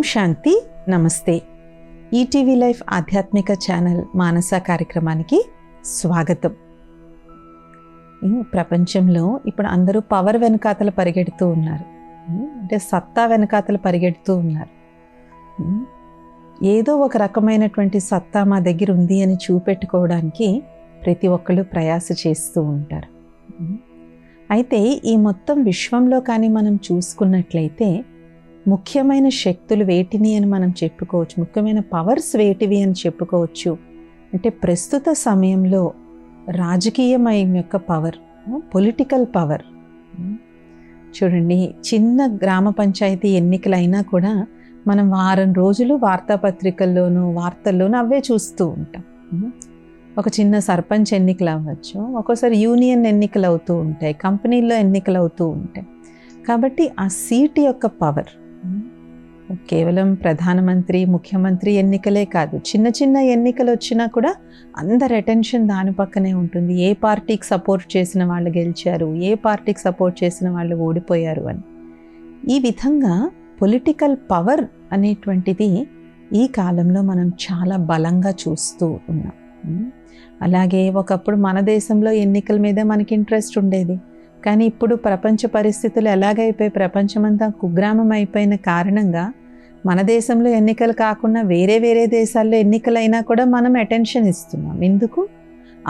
శాంతి. నమస్తే. ETV life ఆధ్యాత్మిక channel మానస కార్యక్రమానికి స్వాగతం. ప్రపంచంలో ఇప్పుడు అందరూ పవర్ వెనకాతలు పరిగెడుతూ ఉన్నారు, అంటే సత్తా వెనకాతలు పరిగెడుతూ ఉన్నారు. ఏదో ఒక రకమైనటువంటి సత్తా మా దగ్గర ఉంది అని చూపెట్టుకోవడానికి ప్రతి ఒక్కళ్ళు ప్రయాస చేస్తూ ఉంటారు. అయితే ఈ మొత్తం విశ్వంలో కానీ మనం చూసుకున్నట్లయితే ముఖ్యమైన శక్తులు వేటిని అని మనం చెప్పుకోవచ్చు, ముఖ్యమైన పవర్స్ వేటివి అని చెప్పుకోవచ్చు. అంటే ప్రస్తుత సమయంలో రాజకీయమయం యొక్క పవర్, పొలిటికల్ పవర్. చూడండి, చిన్న గ్రామ పంచాయతీ ఎన్నికలైనా కూడా మనం వారం రోజులు వార్తాపత్రికల్లోనూ వార్తల్లోనూ అవే చూస్తూ ఉంటాం. ఒక చిన్న సర్పంచ్ ఎన్నికలు అవ్వచ్చు, ఒక్కోసారి యూనియన్ ఎన్నికలు అవుతూ ఉంటాయి, కంపెనీల్లో ఎన్నికలు అవుతూ ఉంటాయి. కాబట్టి ఆ సీట్ యొక్క పవర్ కేవలం ప్రధానమంత్రి ముఖ్యమంత్రి ఎన్నికలే కాదు, చిన్న చిన్న ఎన్నికలు వచ్చినా కూడా అందరి అటెన్షన్ దాని పక్కనే ఉంటుంది. ఏ పార్టీకి సపోర్ట్ చేసిన వాళ్ళు గెలిచారు, ఏ పార్టీకి సపోర్ట్ చేసిన వాళ్ళు ఓడిపోయారు అని. ఈ విధంగా పొలిటికల్ పవర్ అనేటువంటిది ఈ కాలంలో మనం చాలా బలంగా చూస్తూ ఉన్నాం. అలాగే ఒకప్పుడు మన దేశంలో ఎన్నికల మీద మనకి ఇంట్రెస్ట్ ఉండేది, కానీ ఇప్పుడు ప్రపంచ పరిస్థితులు ఎలాగైపోయి ప్రపంచమంతా కుగ్రామం అయిపోయిన కారణంగా మన దేశంలో ఎన్నికలు కాకుండా వేరే వేరే దేశాల్లో ఎన్నికలైనా కూడా మనం అటెన్షన్ ఇస్తున్నాం. ఎందుకు?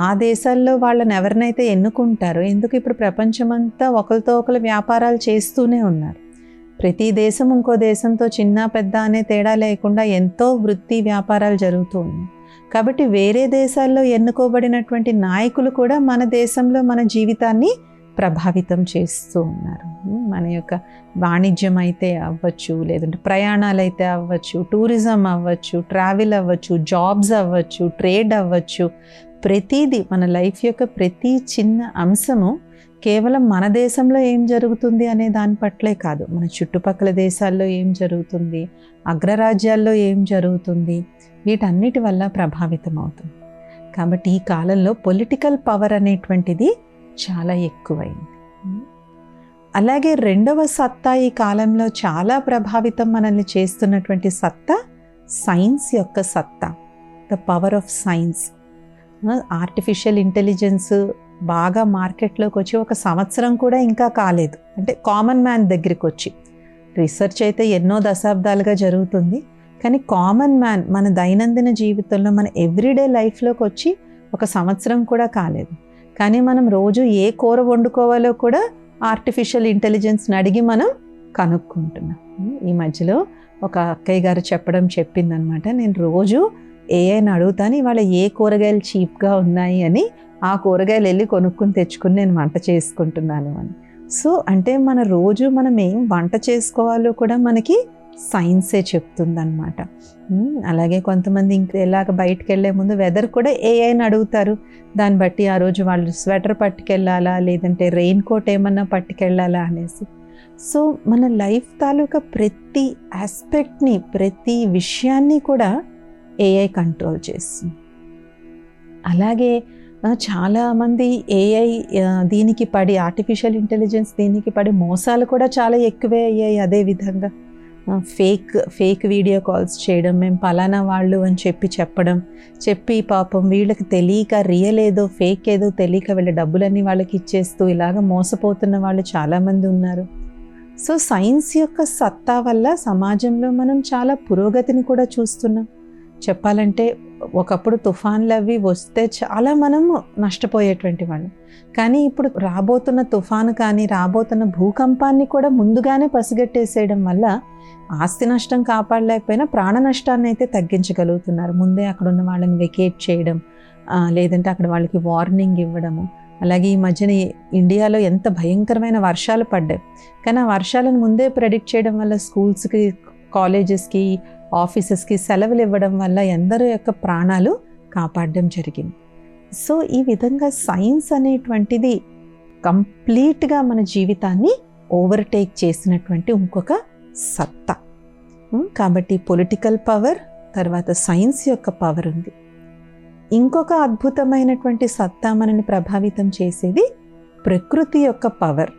ఆ దేశాల్లో వాళ్ళని ఎవరినైతే ఎన్నుకుంటారో, ఎందుకు ఇప్పుడు ప్రపంచమంతా ఒకరితో ఒకరు వ్యాపారాలు చేస్తూనే ఉన్నారు. ప్రతి దేశం ఇంకో దేశంతో చిన్న పెద్ద అనే తేడా లేకుండా ఎంతో వృత్తి వ్యాపారాలు జరుగుతూ ఉన్నాయి. కాబట్టి వేరే దేశాల్లో ఎన్నుకోబడినటువంటి నాయకులు కూడా మన దేశంలో మన జీవితాన్ని ప్రభావితం చేస్తూ ఉన్నారు. మన యొక్క వాణిజ్యం అయితే అవ్వచ్చు, లేదంటే ప్రయాణాలు అయితే అవ్వచ్చు, టూరిజం అవ్వచ్చు, ట్రావెల్ అవ్వచ్చు, జాబ్స్ అవ్వచ్చు, ట్రేడ్ అవ్వచ్చు, ప్రతిదీ మన లైఫ్ యొక్క ప్రతి చిన్న అంశము కేవలం మన దేశంలో ఏం జరుగుతుంది అనే దాని పట్లే కాదు, మన చుట్టుపక్కల దేశాల్లో ఏం జరుగుతుంది, అగ్రరాజ్యాల్లో ఏం జరుగుతుంది, వీటన్నిటి వల్ల ప్రభావితం అవుతుంది. కాబట్టి ఈ కాలంలో పొలిటికల్ పవర్ అనేటువంటిది చాలా ఎక్కువైంది. అలాగే రెండవ సత్తా ఈ కాలంలో చాలా ప్రభావితం మనల్ని చేస్తున్నటువంటి సత్తా సైన్స్ యొక్క సత్తా, the power of science. Artificial intelligence బాగా మార్కెట్లోకి వచ్చి 1 సంవత్సరం కూడా ఇంకా కాలేదు, అంటే కామన్ మ్యాన్ దగ్గరికి వచ్చి. రీసెర్చ్ అయితే ఎన్నో దశాబ్దాలుగా జరుగుతుంది, కానీ కామన్ మ్యాన్ మన దైనందిన జీవితంలో మన ఎవ్రీడే లైఫ్లోకి వచ్చి 1 సంవత్సరం కూడా కాలేదు. కానీ మనం రోజు ఏ కూర వండుకోవాలో కూడా ఆర్టిఫిషియల్ ఇంటెలిజెన్స్ని అడిగి మనం కనుక్కుంటున్నాం. ఈ మధ్యలో ఒక అక్కయ్య గారు చెప్పిందనమాట, నేను రోజు ఏఐని అడుగుతాను ఇవాళ ఏ కూరగాయలు చీప్గా ఉన్నాయి అని, ఆ కూరగాయలు వెళ్ళి కొనుక్కుని తెచ్చుకుని నేను వంట చేసుకుంటున్నాను అని. సో అంటే మన రోజు మనం ఏం వంట చేసుకోవాలో కూడా మనకి సైన్సే చెప్తుందన్నమాట. అలాగే కొంతమంది ఇంక ఎలాగ బయటకు వెళ్ళే ముందు వెదర్ కూడా ఏఐని అడుగుతారు. దాన్ని బట్టి ఆ రోజు వాళ్ళు స్వెటర్ పట్టుకెళ్ళాలా, లేదంటే రెయిన్ కోట్ ఏమన్నా పట్టుకెళ్ళాలా అనేసి. సో మన లైఫ్ తాలూకా ప్రతి ఆస్పెక్ట్ని, ప్రతి విషయాన్ని కూడా ఏఐ కంట్రోల్ చేస్తుంది. అలాగే చాలామంది ఏఐ దీనికి పడి, ఆర్టిఫిషియల్ ఇంటెలిజెన్స్ దీనికి పడి మోసాలు కూడా చాలా ఎక్కువే అయ్యాయి. అదేవిధంగా ఫేక్ వీడియో కాల్స్ చేయడం, మేము పలానా వాళ్ళు అని చెప్పి పాపం వీళ్ళకి తెలియక రియల్ ఏదో ఫేక్ ఏదో తెలియక వీళ్ళ డబ్బులన్నీ వాళ్ళకి ఇచ్చేస్తూ ఇలాగ మోసపోతున్న వాళ్ళు చాలామంది ఉన్నారు. సో సైన్స్ యొక్క సత్తా వల్ల సమాజంలో మనం చాలా పురోగతిని కూడా చూస్తున్నాం. చెప్పాలంటే ఒకప్పుడు తుఫాన్లు అవి వస్తే చాలా మనం నష్టపోయేటువంటి వాళ్ళం, కానీ ఇప్పుడు రాబోతున్న తుఫాను కానీ రాబోతున్న భూకంపాన్ని కూడా ముందుగానే పసిగట్టేసేయడం వల్ల ఆస్తి నష్టం కాపాడలేకపోయినా ప్రాణ నష్టాన్ని అయితే తగ్గించగలుగుతున్నారు. ముందే అక్కడ ఉన్న వాళ్ళని వెకేట్ చేయడం, లేదంటే అక్కడ వాళ్ళకి వార్నింగ్ ఇవ్వడము. అలాగే ఈ మధ్యన ఇండియాలో ఎంత భయంకరమైన వర్షాలు పడ్డాయి, కానీ ఆ వర్షాలను ముందే ప్రెడిక్ట్ చేయడం వల్ల స్కూల్స్కి, కాలేజెస్కి, ఆఫీసెస్కి సెలవులు ఇవ్వడం వల్ల ఎందరో యొక్క ప్రాణాలు కాపాడడం జరిగింది. సో ఈ విధంగా సైన్స్ అనేటువంటిది కంప్లీట్గా మన జీవితాన్ని ఓవర్టేక్ చేసినటువంటి ఇంకొక సత్తా. కాబట్టి పొలిటికల్ పవర్ తర్వాత సైన్స్ యొక్క పవర్ ఉంది. ఇంకొక అద్భుతమైనటువంటి సత్తా మనని ప్రభావితం చేసేది ప్రకృతి యొక్క పవర్.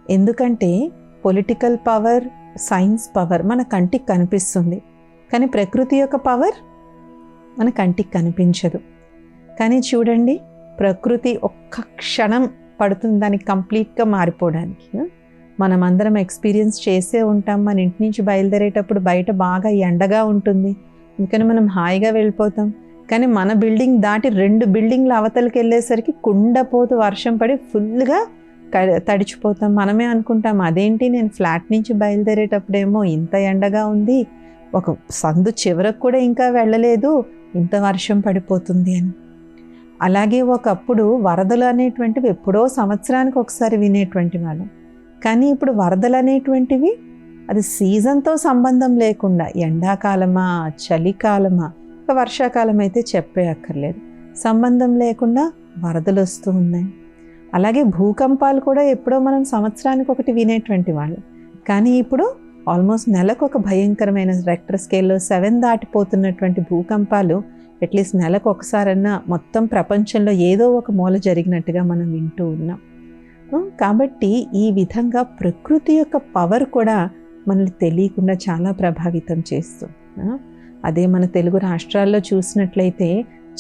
ఎందుకంటే పొలిటికల్ పవర్, సైన్స్ పవర్ మన కంటికి కనిపిస్తుంది, కానీ ప్రకృతి యొక్క పవర్ మన కంటికి కనిపించదు. కానీ చూడండి, ప్రకృతి ఒక్క క్షణం పడుతుంది దానికి కంప్లీట్గా మారిపోవడానికి. మనం అందరం ఎక్స్పీరియన్స్ చేసే ఉంటాం. మన ఇంటి నుంచి బయలుదేరేటప్పుడు బయట బాగా ఎండగా ఉంటుంది, అందుకని మనం హాయిగా వెళ్ళిపోతాం. కానీ మన బిల్డింగ్ దాటి 2 బిల్డింగ్ల అవతలకి వెళ్ళేసరికి కుండపోతూ వర్షం పడి ఫుల్గా తడిచిపోతాం. మనమే అనుకుంటాం, అదేంటి నేను ఫ్లాట్ నుంచి బయలుదేరేటప్పుడేమో ఇంత ఎండగా ఉంది, ఒక సందు చివరకు కూడా ఇంకా వెళ్ళలేదు, ఇంత వర్షం పడిపోతుంది అని. అలాగే ఒకప్పుడు వరదలు అనేటువంటివి ఎప్పుడో సంవత్సరానికి ఒకసారి వినేటువంటి వాళ్ళం. కానీ ఇప్పుడు వరదలు అనేటువంటివి అది సీజన్తో సంబంధం లేకుండా ఎండాకాలమా చలికాలమా వర్షాకాలం అయితే చెప్పే అక్కర్లేదు, సంబంధం లేకుండా వరదలు వస్తూ ఉన్నాయి. అలాగే భూకంపాలు కూడా ఎప్పుడో మనం సంవత్సరానికి ఒకటి వినేటువంటి వాళ్ళు, కానీ ఇప్పుడు ఆల్మోస్ట్ నెలకు ఒక భయంకరమైన రెక్టర్ స్కేల్లో 7 దాటిపోతున్నటువంటి భూకంపాలు అట్లీస్ట్ నెలకు ఒకసారన్నా మొత్తం ప్రపంచంలో ఏదో ఒక మూల జరిగినట్టుగా మనం వింటూ ఉన్నాం. కాబట్టి ఈ విధంగా ప్రకృతి యొక్క పవర్ కూడా మనల్ని తెలియకుండా చాలా ప్రభావితం చేస్తుంది. అదే మన తెలుగు రాష్ట్రాల్లో చూసినట్లయితే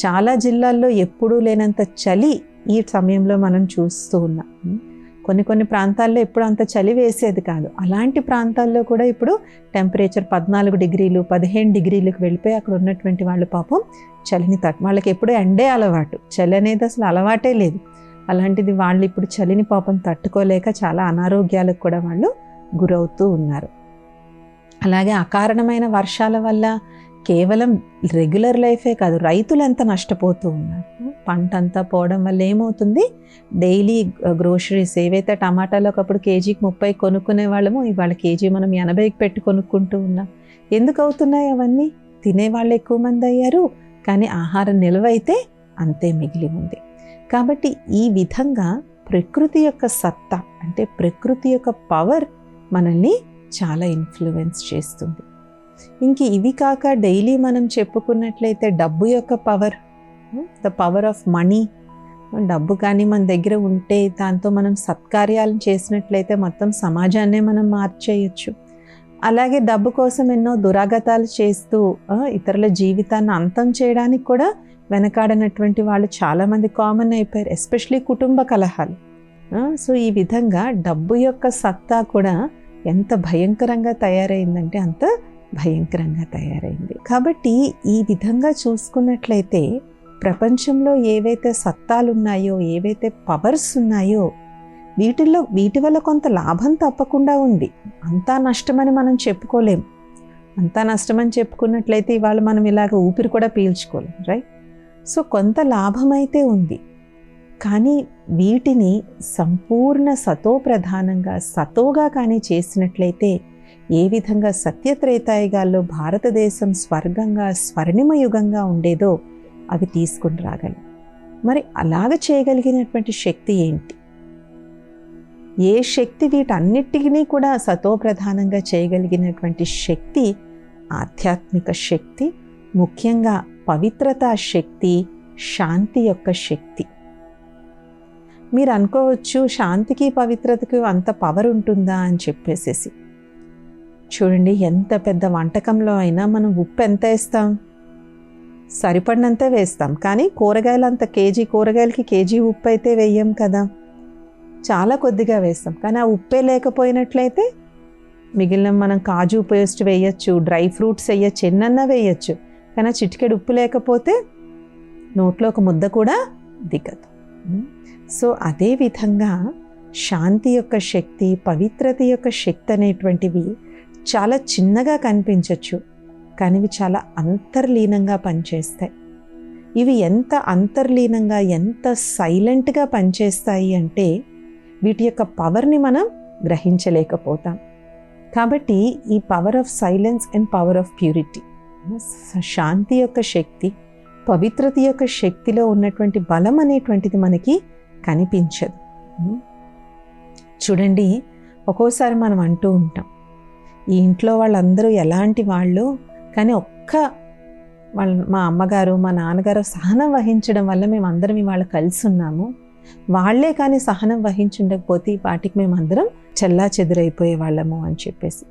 చాలా జిల్లాల్లో ఎప్పుడూ లేనంత చలి ఈ సమయంలో మనం చూస్తూ ఉన్నాం. కొన్ని ప్రాంతాల్లో ఎప్పుడు అంత చలి వేసేది కాదు, అలాంటి ప్రాంతాల్లో కూడా ఇప్పుడు టెంపరేచర్ 14 డిగ్రీలు 15 డిగ్రీలకు వెళ్ళిపోయి అక్కడ ఉన్నటువంటి వాళ్ళు పాపం చలిని వాళ్ళకి ఎప్పుడూ ఎండే అలవాటు, చలి అనేది అసలు అలవాటే లేదు. అలాంటిది వాళ్ళు ఇప్పుడు చలిని పాపం తట్టుకోలేక చాలా అనారోగ్యాలకు కూడా వాళ్ళు గురవుతూ ఉన్నారు. అలాగే అకారణమైన వర్షాల వల్ల కేవలం రెగ్యులర్ లైఫే కాదు, రైతులు ఎంత నష్టపోతూ ఉన్నారు. పంట అంతా పోవడం వల్ల ఏమవుతుంది, డైలీ గ్రోసరీస్ ఏవైతే టమాటాలు ఒకప్పుడు కేజీకి 30 కొనుక్కునే వాళ్ళము ఇవాళ కేజీ మనం 80కి పెట్టి కొనుక్కుంటూ ఉన్నాం. ఎందుకు అవుతున్నాయి అవన్నీ? తినేవాళ్ళు ఎక్కువ మంది అయ్యారు, కానీ ఆహారం నిల్వ అయితే అంతే మిగిలి ఉంది. కాబట్టి ఈ విధంగా ప్రకృతి యొక్క సత్తా అంటే ప్రకృతి యొక్క పవర్ మనల్ని చాలా ఇన్ఫ్లుయెన్స్ చేస్తుంది. ఇంక ఇవి కాక డైలీ మనం చెప్పుకున్నట్లయితే డబ్బు యొక్క power, the power of money. డబ్బు కానీ మన దగ్గర ఉంటే దాంతో మనం సత్కార్యాలను చేసినట్లయితే మొత్తం సమాజాన్నే మనం మార్చేయచ్చు. అలాగే డబ్బు కోసం ఎన్నో దురాగతాలు చేస్తూ ఇతరుల జీవితాన్ని అంతం చేయడానికి కూడా వెనకాడనటువంటి వాళ్ళు చాలామంది కామన్ అయిపోయారు, ఎస్పెషలీ కుటుంబ కలహాలు. సో ఈ విధంగా డబ్బు యొక్క సత్తా కూడా ఎంత భయంకరంగా తయారైందంటే అంత భయంకరంగా తయారైంది. కాబట్టి ఈ విధంగా చూసుకున్నట్లయితే ప్రపంచంలో ఏవైతే సత్తాలు ఉన్నాయో, ఏవైతే పవర్స్ ఉన్నాయో వీటి వల్ల కొంత లాభం తప్పకుండా ఉంది. అంతా నష్టమని మనం చెప్పుకోలేం. అంతా నష్టమని చెప్పుకున్నట్లయితే ఇవాళ మనం ఇలాగ ఊపిరి కూడా పీల్చుకోలేం, రైట్? సో కొంత లాభం అయితే ఉంది, కానీ వీటిని సంపూర్ణ సతో ప్రధానంగా సతోగా కానీ చేసినట్లయితే ఏ విధంగా సత్యత్రేతాయుగాల్లో భారతదేశం స్వర్గంగా స్వర్ణిమయుగంగా ఉండేదో అవి తీసుకుని రాగలం. మరి అలాగ చేయగలిగినటువంటి శక్తి ఏంటి? ఏ శక్తి వీటన్నిటినీ కూడా సతో ప్రధానంగా చేయగలిగినటువంటి శక్తి ఆధ్యాత్మిక శక్తి, ముఖ్యంగా పవిత్రతా శక్తి, శాంతి యొక్క శక్తి. మీరు అనుకోవచ్చు శాంతికి పవిత్రతకు అంత పవర్ ఉంటుందా అని చెప్పేసేసి. చూడండి, ఎంత పెద్ద వంటకంలో అయినా మనం ఉప్పు ఎంత వేస్తాం? సరిపడినంత వేస్తాం, కానీ కూరగాయలంత కేజీ కూరగాయలకి కేజీ ఉప్పు అయితే వేయం కదా, చాలా కొద్దిగా వేస్తాం. కానీ ఆ ఉప్పే లేకపోయినట్లయితే మిగిలిన మనం కాజు పేస్ట్ వేయచ్చు, డ్రై ఫ్రూట్స్ వేయచ్చు, ఎన్నన్నా వేయచ్చు, కానీ చిటికెడు ఉప్పు లేకపోతే నోట్లో ఒక ముద్ద కూడా దిగదు. సో అదేవిధంగా శాంతి యొక్క శక్తి, పవిత్రత యొక్క శక్తి అనేటువంటివి చాలా చిన్నగా కనిపించవచ్చు, కానీ ఇవి చాలా అంతర్లీనంగా పనిచేస్తాయి. ఇవి ఎంత అంతర్లీనంగా, ఎంత సైలెంట్గా పనిచేస్తాయి అంటే వీటి యొక్క పవర్ని మనం గ్రహించలేకపోతాం. కాబట్టి ఈ power of silence and power of purity, శాంతి యొక్క శక్తి, పవిత్రత యొక్క శక్తిలో ఉన్నటువంటి బలం అనేటువంటిది మనకి కనిపించదు. చూడండి, ఒక్కోసారి మనం అంటూ ఉంటాం ఈ ఇంట్లో వాళ్ళందరూ ఎలాంటి వాళ్ళు, కానీ మా అమ్మగారు మా నాన్నగారు సహనం వహించడం వల్ల మేమందరం ఇవాళ కలిసి ఉన్నాము, వాళ్లే కానీ సహనం వహించుండకపోతే వాటికి మేమందరం చెల్లా చెదురైపోయే వాళ్ళము అని చెప్పేసి.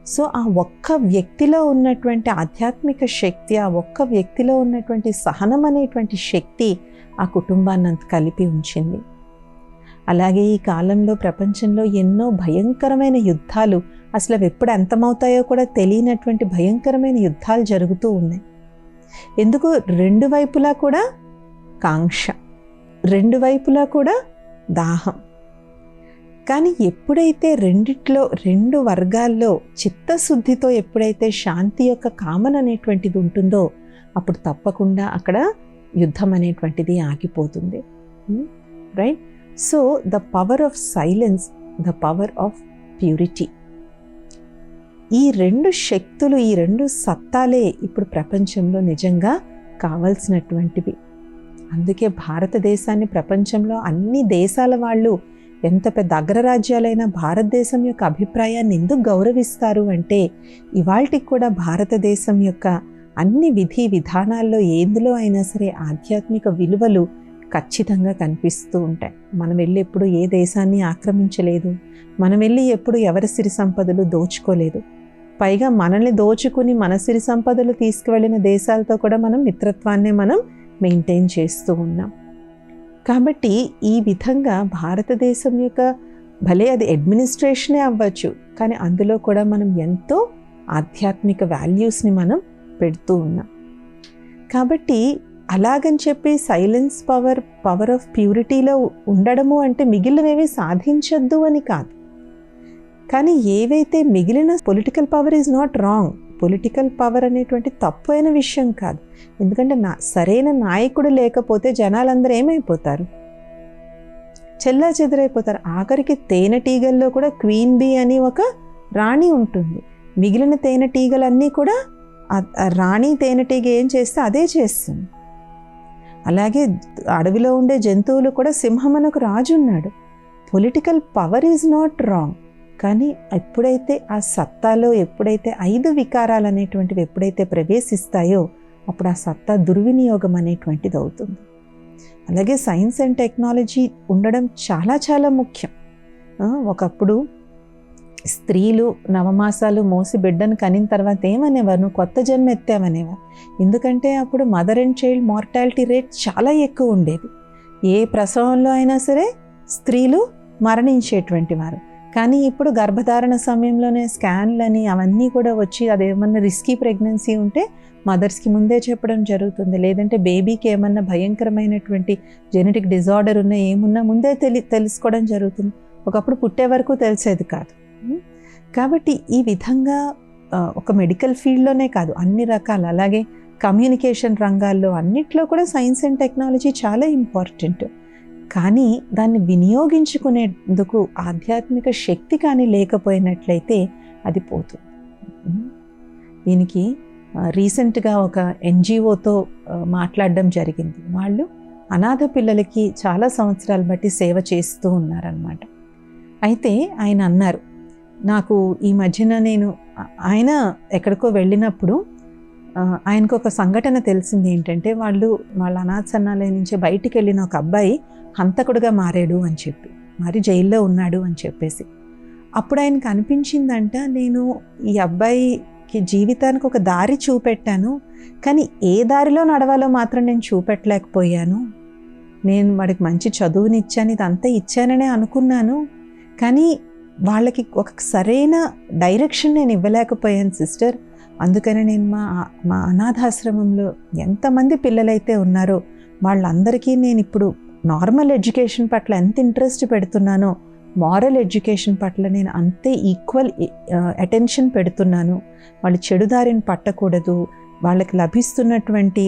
సో ఆ ఒక్క వ్యక్తిలో ఉన్నటువంటి ఆధ్యాత్మిక శక్తి, ఆ ఒక్క వ్యక్తిలో ఉన్నటువంటి సహనం అనేటువంటి శక్తి ఆ కుటుంబాన్ని అంత కలిపి ఉంచింది. అలాగే ఈ కాలంలో ప్రపంచంలో ఎన్నో భయంకరమైన యుద్ధాలు, అసలు అవి ఎప్పుడు అంతమవుతాయో కూడా తెలియనటువంటి భయంకరమైన యుద్ధాలు జరుగుతూ ఉన్నాయి. ఎందుకు? రెండు వైపులా కూడా కాంక్ష, రెండు వైపులా కూడా దాహం. కానీ ఎప్పుడైతే రెండిట్లో, రెండు వర్గాల్లో చిత్తశుద్ధితో ఎప్పుడైతే శాంతి యొక్క కామన్ అనేటువంటిది ఉంటుందో అప్పుడు తప్పకుండా అక్కడ యుద్ధం అనేటువంటిది ఆగిపోతుంది. Right? So the power of silence, the power of purity, ఈ రెండు శక్తులు, ఈ రెండు సత్తాలే ఇప్పుడు ప్రపంచంలో నిజంగా కావాల్సినటువంటివి. అందుకే భారతదేశాన్ని ప్రపంచంలో అన్ని దేశాల వాళ్ళు, ఎంత పెద్ద అగ్రరాజ్యాలైనా భారతదేశం యొక్క అభిప్రాయాన్ని ఎందుకు గౌరవిస్తారు అంటే ఇవాళకి కూడా భారతదేశం యొక్క అన్ని విధి విధానాల్లో ఎందులో అయినా సరే ఆధ్యాత్మిక విలువలు ఖచ్చితంగా కనిపిస్తూ ఉంటాయి. మనం వెళ్ళి ఎప్పుడు ఏ దేశాన్ని ఆక్రమించలేదు, మనం వెళ్ళి ఎప్పుడు ఎవరి సిరి సంపదలు దోచుకోలేదు. పైగా మనల్ని దోచుకుని మన సిరి సంపదలు తీసుకువెళ్ళిన దేశాలతో కూడా మనం మిత్రత్వాన్ని మనం మెయింటైన్ చేస్తూ ఉన్నాం. కాబట్టి ఈ విధంగా భారతదేశం యొక్క భలే అది అడ్మినిస్ట్రేషనే అవ్వచ్చు, కానీ అందులో కూడా మనం ఎంతో ఆధ్యాత్మిక వాల్యూస్ని మనం పెడుతూ ఉన్నాం. కాబట్టి అలాగని చెప్పి సైలెన్స్ పవర్, పవర్ ఆఫ్ ప్యూరిటీలో ఉండడము అంటే మిగిలినవేవి సాధించద్దు అని కాదు. కానీ ఏవైతే మిగిలిన political power is not wrong, political power అనేటువంటి తప్పు అయిన విషయం కాదు. ఎందుకంటే సరైన నాయకుడు లేకపోతే జనాలందరూ ఏమైపోతారు? చెల్లా చెదరైపోతారు. ఆఖరికి తేనెటీగల్లో కూడా క్వీన్ బీ అని ఒక రాణి ఉంటుంది. మిగిలిన తేనెటీగలన్నీ కూడా రాణి తేనెటీగ ఏం చేస్తే అదే చేస్తుంది. అలాగే అడవిలో ఉండే జంతువులు కూడా సింహమునకు రాజు ఉన్నాడు. Political power is not wrong. కానీ ఎప్పుడైతే ఆ సత్తాలో, ఎప్పుడైతే 5 వికారాలు అనేటువంటివి ఎప్పుడైతే ప్రవేశిస్తాయో అప్పుడు ఆ సత్తా దుర్వినియోగం అనేటువంటిది అవుతుంది. అలాగే సైన్స్ అండ్ టెక్నాలజీ ఉండడం చాలా చాలా ముఖ్యం. ఒకప్పుడు స్త్రీలు నవమాసాలు మోసి బిడ్డను కనిన తర్వాత ఏమనేవారు? నువ్వు కొత్త జన్మ ఎత్తావనేవారు. ఎందుకంటే అప్పుడు mother and child mortality rate చాలా ఎక్కువ ఉండేది. ఏ ప్రసవంలో అయినా సరే స్త్రీలు మరణించేటువంటి వారు. కానీ ఇప్పుడు గర్భధారణ సమయంలోనే స్కాన్లని అవన్నీ కూడా వచ్చి అదేమన్నా రిస్కీ ప్రెగ్నెన్సీ ఉంటే మదర్స్కి ముందే చెప్పడం జరుగుతుంది. లేదంటే బేబీకి ఏమన్నా భయంకరమైనటువంటి జెనెటిక్ డిజార్డర్ ఉన్నా ఏమున్నా ముందే తెలుసుకోవడం జరుగుతుంది. ఒకప్పుడు పుట్టే వరకు తెలిసేది కాదు. కాబట్టి ఈ విధంగా ఒక మెడికల్ ఫీల్డ్లోనే కాదు, అన్ని రకాల, అలాగే కమ్యూనికేషన్ రంగాల్లో అన్నిట్లో కూడా సైన్స్ అండ్ టెక్నాలజీ చాలా ఇంపార్టెంట్. కానీ దాన్ని వినియోగించుకునేందుకు ఆధ్యాత్మిక శక్తి కానీ లేకపోయినట్లయితే అది పోతుంది. దీనికి రీసెంట్గా ఒక ఎన్జిఓతో మాట్లాడడం జరిగింది. వాళ్ళు అనాథ పిల్లలకి చాలా సంవత్సరాలు బట్టి సేవ చేస్తూ ఉన్నారనమాట. అయితే ఆయన అన్నారు, నాకు ఈ మధ్యన ఆయన ఎక్కడికో వెళ్ళినప్పుడు ఆయనకు ఒక సంఘటన తెలిసింది. ఏంటంటే వాళ్ళ అనాథాలయం నుంచి బయటికి వెళ్ళిన ఒక అబ్బాయి హంతకుడుగా మారాడు అని చెప్పి, మరి జైల్లో ఉన్నాడు అని చెప్పేసి. అప్పుడు ఆయనకు అనిపించిందంట, నేను ఈ అబ్బాయికి జీవితానికి ఒక దారి చూపెట్టాను, కానీ ఏ దారిలో నడవాలో మాత్రం నేను చూపెట్టలేకపోయాను. నేను వాడికి మంచి చదువునిచ్చాను, ఇదంతా ఇచ్చాననే అనుకున్నాను, కానీ వాళ్ళకి ఒక సరైన డైరెక్షన్ నేను ఇవ్వలేకపోయాను సిస్టర్. అందుకని నేను మా అనాథాశ్రమంలో ఎంతమంది పిల్లలైతే ఉన్నారో వాళ్ళందరికీ నేను ఇప్పుడు నార్మల్ ఎడ్యుకేషన్ పట్ల ఎంత ఇంట్రెస్ట్ పెడుతున్నానో మారల్ ఎడ్యుకేషన్ పట్ల నేను అంతే ఈక్వల్ అటెన్షన్ పెడుతున్నాను. వాళ్ళు చెడుదారిని పట్టకూడదు, వాళ్ళకి లభిస్తున్నటువంటి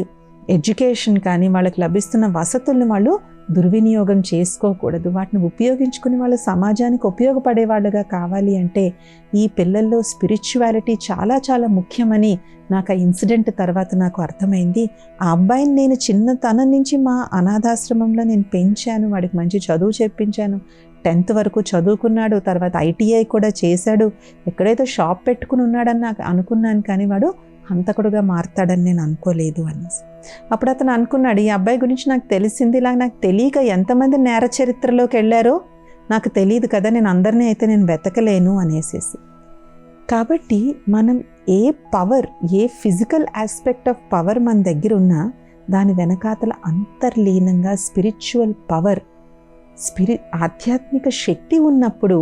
ఎడ్యుకేషన్ కానీ వాళ్ళకి లభిస్తున్న వసతుల్ని వాళ్ళు దుర్వినియోగం చేసుకోకూడదు, వాటిని ఉపయోగించుకుని వాళ్ళ సమాజానికి ఉపయోగపడే వాళ్ళుగా కావాలి. అంటే ఈ పిల్లల్లో స్పిరిచువాలిటీ చాలా చాలా ముఖ్యమని నాకు ఆ ఇన్సిడెంట్ తర్వాత నాకు అర్థమైంది. ఆ అబ్బాయిని నేను చిన్నతనం నుంచి మా అనాథాశ్రమంలో నేను పెంచాను, వాడికి మంచి చదువు చెప్పించాను, 10th వరకు చదువుకున్నాడు, తర్వాత ITI కూడా చేశాడు, ఎక్కడైతే షాప్ పెట్టుకుని ఉన్నాడని నాకు అనుకున్నాను, కానీ వాడు హంతకుడుగా మారుతాడని నేను అనుకోలేదు అనేసి. అప్పుడు అతను అనుకున్నాడు, ఈ అబ్బాయి గురించి నాకు తెలిసింది, ఇలా నాకు తెలియక ఎంతమంది నేర చరిత్రలోకి వెళ్ళారో నాకు తెలియదు కదా, నేను అందరినీ అయితే నేను వెతకలేను అనేసేసి. కాబట్టి మనం ఏ పవర్, ఏ ఫిజికల్ ఆస్పెక్ట్ ఆఫ్ పవర్ మన దగ్గర ఉన్నా దాని వెనకాతల అంతర్లీనంగా స్పిరిచువల్ పవర్, ఆధ్యాత్మిక శక్తి ఉన్నప్పుడు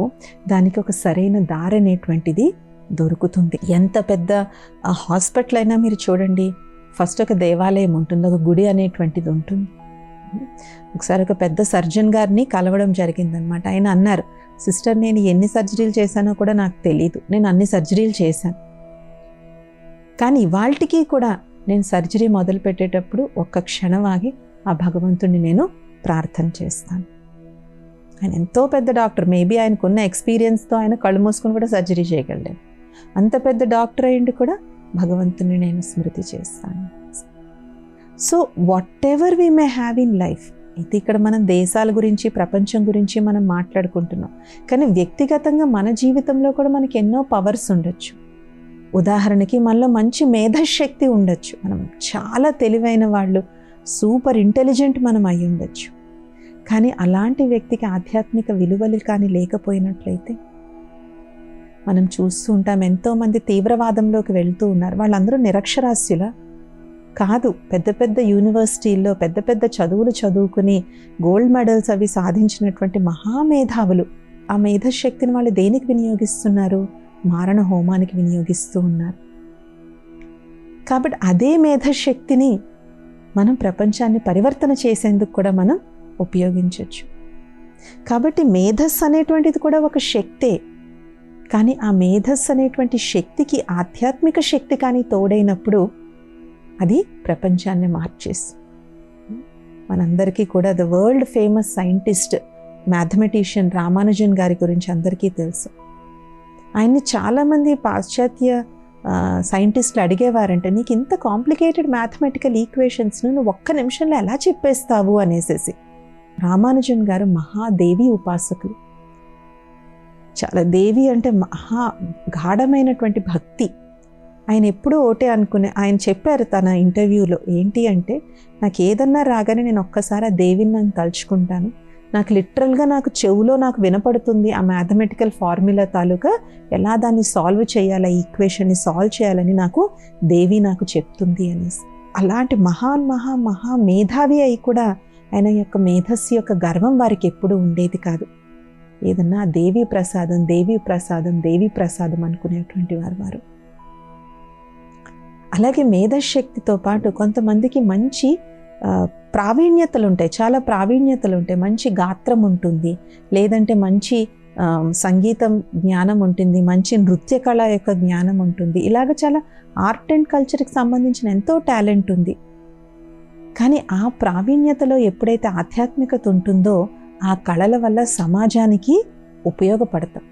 దానికి ఒక సరైన దారి అనేటువంటిది దొరుకుతుంది. ఎంత పెద్ద హాస్పిటల్ అయినా మీరు చూడండి, ఫస్ట్ ఒక దేవాలయం ఉంటుంది, ఒక గుడి అనేటువంటిది ఉంటుంది. ఒకసారి ఒక పెద్ద సర్జన్ గారిని కలవడం జరిగిందనమాట. ఆయన అన్నారు, సిస్టర్ నేను ఎన్ని సర్జరీలు చేశానో కూడా నాకు తెలియదు, నేను అన్ని సర్జరీలు చేశాను, కానీ ఇవాళకి కూడా నేను సర్జరీ మొదలు పెట్టేటప్పుడు ఒక్క క్షణం ఆగి ఆ భగవంతుడిని నేను ప్రార్థన చేస్తాను. ఆయన ఎంతో పెద్ద డాక్టర్, మేబీ ఆయనకున్న ఎక్స్పీరియన్స్తో ఆయన కళ్ళు మూసుకొని కూడా సర్జరీ చేయగలలేదు. అంత పెద్ద డాక్టర్ అయ్యిండి కూడా భగవంతుని నేను స్మృతి చేస్తాను. So what ever we may have in life, ఇది ఇక్కడ మనం దేశాల గురించి, ప్రపంచం గురించి మనం మాట్లాడుకుంటున్నాం, కానీ వ్యక్తిగతంగా మన జీవితంలో కూడా మనకి ఎన్నో పవర్స్ ఉండొచ్చు. ఉదాహరణకి మనలో మంచి మేధశక్తి ఉండొచ్చు, మనం చాలా తెలివైన వాళ్ళు, సూపర్ ఇంటెలిజెంట్ మనం అయి ఉండొచ్చు. కానీ అలాంటి వ్యక్తికి ఆధ్యాత్మిక విలువలు కానీ లేకపోయినట్లయితే, మనం చూస్తూ ఉంటాం ఎంతోమంది తీవ్రవాదంలోకి వెళ్తూ ఉన్నారు. వాళ్ళందరూ నిరక్షరాస్యుల కాదు, పెద్ద పెద్ద యూనివర్సిటీల్లో పెద్ద పెద్ద చదువులు చదువుకుని గోల్డ్ మెడల్స్ అవి సాధించినటువంటి మహామేధావులు. ఆ మేధశక్తిని వాళ్ళు దేనికి వినియోగిస్తున్నారు? మారణ హోమానికి వినియోగిస్తూ ఉన్నారు. కాబట్టి అదే మేధశక్తిని మనం ప్రపంచాన్ని పరివర్తన చేసేందుకు కూడా మనం ఉపయోగించవచ్చు. కాబట్టి మేధస్సు అనేటువంటిది కూడా ఒక శక్తే, కానీ ఆ మేధస్సు అనేటువంటి శక్తికి ఆధ్యాత్మిక శక్తి కానీ తోడైనప్పుడు అది ప్రపంచాన్ని మార్చేస్తుంది. మనందరికీ కూడా the world famous scientist, mathematician Ramanujan గారి గురించి అందరికీ తెలుసు. ఆయన్ని చాలామంది పాశ్చాత్య సైంటిస్టులు అడిగేవారంటే, నీకు ఇంత కాంప్లికేటెడ్ మ్యాథమెటికల్ ఈక్వేషన్స్ను నువ్వు ఒక్క నిమిషంలో ఎలా చెప్పేస్తావు అనేసి. రామానుజన్ గారు మహాదేవి ఉపాసకులు. చాలా దేవి అంటే మహా గాఢమైనటువంటి భక్తి. ఆయన ఎప్పుడూ ఒకటే అనుకునే, ఆయన చెప్పారు తన ఇంటర్వ్యూలో, ఏంటి అంటే, నాకు ఏదన్నా రాగానే నేను ఒక్కసారి ఆ దేవిని నన్ను తలుచుకుంటాను, నాకు లిటరల్గా నాకు చెవులో నాకు వినపడుతుంది ఆ మ్యాథమెటికల్ ఫార్ములా తాలూకా ఎలా దాన్ని సాల్వ్ చేయాలి, ఆ ఈక్వేషన్ని సాల్వ్ చేయాలని నాకు దేవి నాకు చెప్తుంది అనేసి. అలాంటి మహా మేధావి అయి కూడా ఆయన యొక్క మేధస్సు యొక్క గర్వం వారికి ఎప్పుడూ ఉండేది కాదు. ఏదన్నా దేవీ ప్రసాదం, దేవీ ప్రసాదం, దేవీ ప్రసాదం అనుకునేటువంటి వారు. అలాగే మేధశక్తితో పాటు కొంతమందికి మంచి ప్రావీణ్యతలు ఉంటాయి, చాలా ప్రావీణ్యతలు ఉంటాయి. మంచి గాత్రం ఉంటుంది, లేదంటే మంచి సంగీతం జ్ఞానం ఉంటుంది, మంచి నృత్య కళ యొక్క జ్ఞానం ఉంటుంది. ఇలాగ చాలా ఆర్ట్ అండ్ కల్చర్కి సంబంధించిన ఎంతో టాలెంట్ ఉంది. కానీ ఆ ప్రావీణ్యతలో ఎప్పుడైతే ఆధ్యాత్మికత ఉంటుందో ఆ కళల వల్ల సమాజానికి ఉపయోగపడతాం.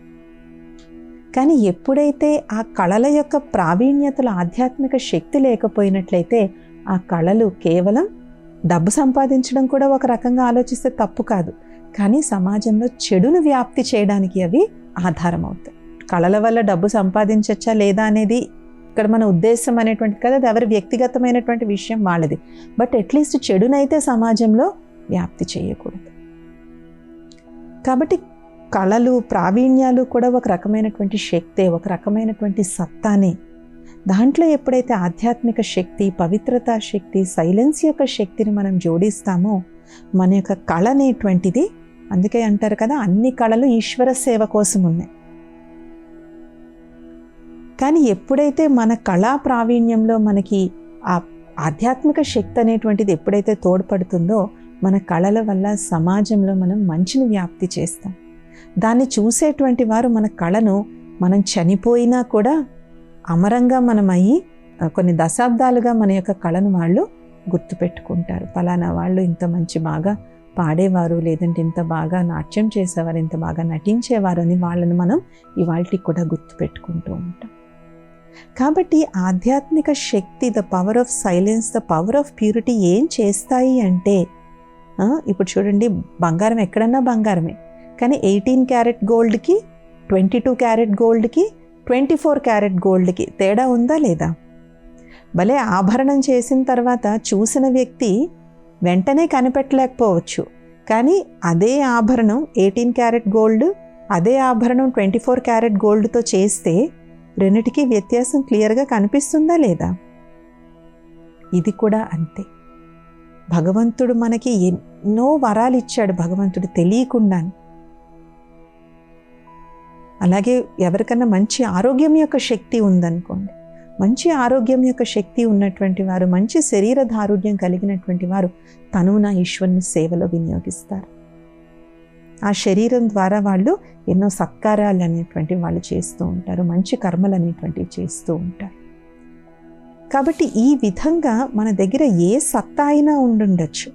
కానీ ఎప్పుడైతే ఆ కళల యొక్క ప్రావీణ్యతలో ఆధ్యాత్మిక శక్తి లేకపోయినట్లయితే ఆ కళలు కేవలం డబ్బు సంపాదించడం కూడా ఒక రకంగా ఆలోచిస్తే తప్పు కాదు, కానీ సమాజంలో చెడును వ్యాప్తి చేయడానికి అవి ఆధారం అవుతాయి. కళల వల్ల డబ్బు సంపాదించచ్చా లేదా అనేది ఇక్కడ మన ఉద్దేశం అనేటువంటిది కదా, అది ఎవరి వ్యక్తిగతమైనటువంటి విషయం వాళ్ళది. బట్ అట్లీస్ట్ చెడునైతే సమాజంలో వ్యాప్తి చేయకూడదు. కాబట్టి కళలు, ప్రావీణ్యాలు కూడా ఒక రకమైనటువంటి శక్తే, ఒక రకమైనటువంటి సత్తానే. దాంట్లో ఎప్పుడైతే ఆధ్యాత్మిక శక్తి, పవిత్రతా శక్తి, సైలెన్స్ యొక్క శక్తిని మనం జోడిస్తామో మన యొక్క కళ అనేటువంటిది, అందుకే అంటారు కదా, అన్ని కళలు ఈశ్వర సేవ కోసం ఉన్నాయి. కానీ ఎప్పుడైతే మన కళా ప్రావీణ్యంలో మనకి ఆ ఆధ్యాత్మిక శక్తి అనేటువంటిది ఎప్పుడైతే తోడ్పడుతుందో మన కళల వల్ల సమాజంలో మనం మంచిని వ్యాప్తి చేస్తాం. దాన్ని చూసేటువంటి వారు మన కళను మనం చనిపోయినా కూడా అమరంగా మనం అయ్యి కొన్ని దశాబ్దాలుగా మన యొక్క కళను వాళ్ళు గుర్తుపెట్టుకుంటారు. ఫలానా వాళ్ళు ఇంత మంచి బాగా పాడేవారు, లేదంటే ఇంత బాగా నాట్యం చేసేవారు, ఇంత బాగా నటించేవారు అని వాళ్ళని మనం ఇవాళకి కూడా గుర్తుపెట్టుకుంటూ ఉంటాం. కాబట్టి ఆధ్యాత్మిక శక్తి, the power of silence, the power of purity ఏం చేస్తాయి అంటే, ఇప్పుడు చూడండి, బంగారం ఎక్కడన్నా బంగారమే, కానీ 18 క్యారెట్ గోల్డ్కి, 22 క్యారెట్ గోల్డ్కి, 24 క్యారెట్ గోల్డ్కి తేడా ఉందా లేదా? భలే ఆభరణం చేసిన తర్వాత చూసిన వ్యక్తి వెంటనే కనిపెట్టలేకపోవచ్చు, కానీ అదే ఆభరణం 18 క్యారెట్ గోల్డ్, అదే ఆభరణం 24 క్యారెట్ గోల్డ్తో చేస్తే రెండిటికి వ్యత్యాసం క్లియర్గా కనిపిస్తుందా లేదా? ఇది కూడా అంతే. భగవంతుడు మనకి ఎన్నో వరాలు ఇచ్చాడు, భగవంతుడు తెలియకుండా. అలాగే ఎవరికన్నా మంచి ఆరోగ్యం యొక్క శక్తి ఉందనుకోండి, మంచి ఆరోగ్యం యొక్క శక్తి ఉన్నటువంటి వారు, మంచి శరీర దారుఢ్యం కలిగినటువంటి వారు తనువున ఈశ్వరుని సేవలో వినియోగిస్తారు. ఆ శరీరం ద్వారా వాళ్ళు ఎన్నో సత్కారాలు అనేటువంటివి వాళ్ళు చేస్తూ ఉంటారు, మంచి కర్మలు అనేటువంటివి చేస్తూ ఉంటారు. కాబట్టి ఈ విధంగా మన దగ్గర ఏ సత్తా అయినా ఉండుండొచ్చు.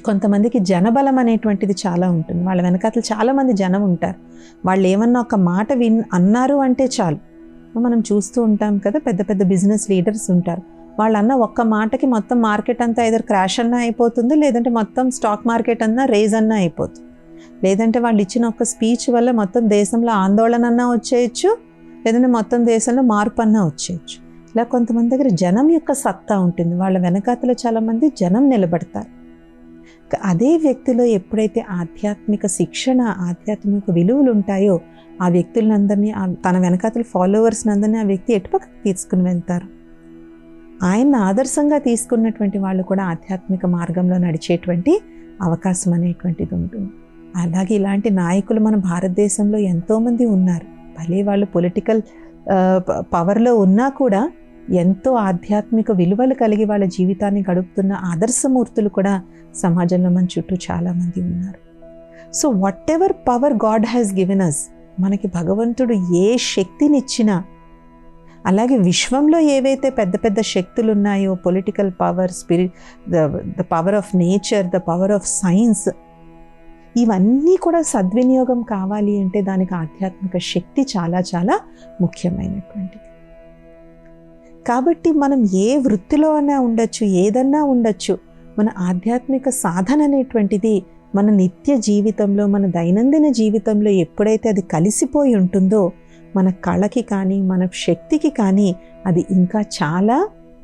కొంతమందికి జనబలం అనేటువంటిది చాలా ఉంటుంది, వాళ్ళ వెనకాతలు చాలామంది జనం ఉంటారు. వాళ్ళు ఏమన్నా ఒక మాట అన్నారు అంటే చాలు. మనం చూస్తూ ఉంటాం కదా, పెద్ద పెద్ద బిజినెస్ లీడర్స్ ఉంటారు, వాళ్ళు అన్న ఒక్క మాటకి మొత్తం మార్కెట్ అంతా either క్రాష్ అన్నా అయిపోతుంది, లేదంటే మొత్తం స్టాక్ మార్కెట్ అన్నా రేజ్ అన్నా అయిపోతుంది, లేదంటే వాళ్ళు ఇచ్చిన ఒక స్పీచ్ వల్ల మొత్తం దేశంలో ఆందోళన అన్నా వచ్చేయచ్చు, లేదంటే మొత్తం దేశంలో మార్పు అన్నా వచ్చేయచ్చు. ఇలా కొంతమంది దగ్గర జనం యొక్క సత్తా ఉంటుంది, వాళ్ళ వెనకాతలో చాలామంది జనం నిలబడతారు. అదే వ్యక్తిలో ఎప్పుడైతే ఆధ్యాత్మిక శిక్షణ, ఆధ్యాత్మిక విలువలు ఉంటాయో ఆ వ్యక్తులందరినీ, తన వెనకాతల ఫాలోవర్స్ని అందరినీ ఆ వ్యక్తి ఎటుపక్కకి తీసుకుని వెళ్తారు. ఆయన్ని ఆదర్శంగా తీసుకున్నటువంటి వాళ్ళు కూడా ఆధ్యాత్మిక మార్గంలో నడిచేటువంటి అవకాశం అనేటువంటిది ఉంటుంది. అలాగే ఇలాంటి నాయకులు మన భారతదేశంలో ఎంతోమంది ఉన్నారు. భలే వాళ్ళు పొలిటికల్ పవర్లో ఉన్నా కూడా ఎంతో ఆధ్యాత్మిక విలువలు కలిగి వాళ్ళ జీవితాన్ని గడుపుతున్న ఆదర్శమూర్తులు కూడా సమాజంలో మన చుట్టూ చాలామంది ఉన్నారు. So whatever power God has given us, మనకి భగవంతుడు ఏ శక్తినిచ్చినా, అలాగే విశ్వంలో ఏవైతే పెద్ద పెద్ద శక్తులు ఉన్నాయో, political power, the power of nature, the power of science, ఇవన్నీ కూడా సద్వినియోగం కావాలి అంటే దానికి ఆధ్యాత్మిక శక్తి చాలా చాలా ముఖ్యమైనటువంటిది. కాబట్టి మనం ఏ వృత్తిలో అయినా ఉండొచ్చు, ఏదన్నా ఉండొచ్చు, మన ఆధ్యాత్మిక సాధన అనేటువంటిది మన నిత్య జీవితంలో, మన దైనందిన జీవితంలో ఎప్పుడైతే అది కలిసిపోయి ఉంటుందో మన కళకి కానీ మన శక్తికి కానీ అది ఇంకా చాలా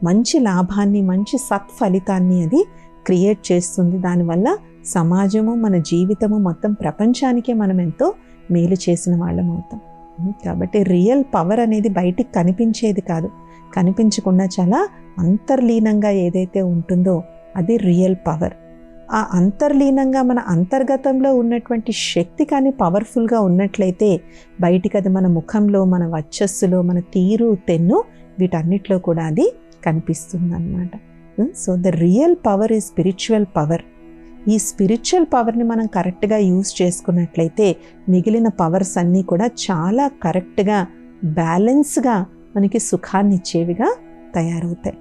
మంచి లాభాన్ని, మంచి సత్ఫలితాన్ని అది క్రియేట్ చేస్తుంది. దానివల్ల సమాజము, మన జీవితము, మొత్తం ప్రపంచానికే మనం ఎంతో మేలు చేసిన వాళ్ళం అవుతాం. కాబట్టి రియల్ పవర్ అనేది బయటికి కనిపించేది కాదు, కనిపించకుండా చాలా అంతర్లీనంగా ఏదైతే ఉంటుందో అది రియల్ పవర్. ఆ అంతర్లీనంగా మన అంతర్గతంలో ఉన్నటువంటి శక్తి కానీ పవర్ఫుల్గా ఉన్నట్లయితే బయటికి అది మన ముఖంలో, మన వర్చస్సులో, మన తీరు తెన్ను వీటన్నిటిలో కూడా అది కనిపిస్తుంది అన్నమాట. So the real power is spiritual power. ఈ స్పిరిచువల్ పవర్ని మనం కరెక్ట్గా యూజ్ చేసుకున్నట్లయితే మిగిలిన పవర్స్ అన్నీ కూడా చాలా కరెక్ట్గా, బ్యాలెన్స్గా మనకి సుఖాన్ని ఇచ్చేవిగా తయారవుతాయి.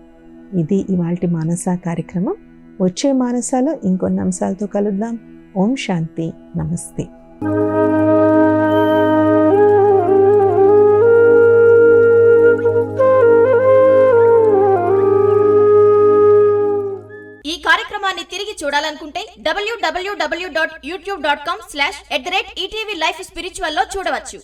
ఇది ఇవాల్టి మానస కార్యక్రమం. వచ్చే మానసాలో ఇంకొన్ని అంశాలతో కలుద్దాం. ఓం శాంతి, నమస్తే. ఈ కార్యక్రమాన్ని తిరిగి చూడాలనుకుంటే www.youtube.com/@ETV Life Spiritual లో చూడవచ్చు.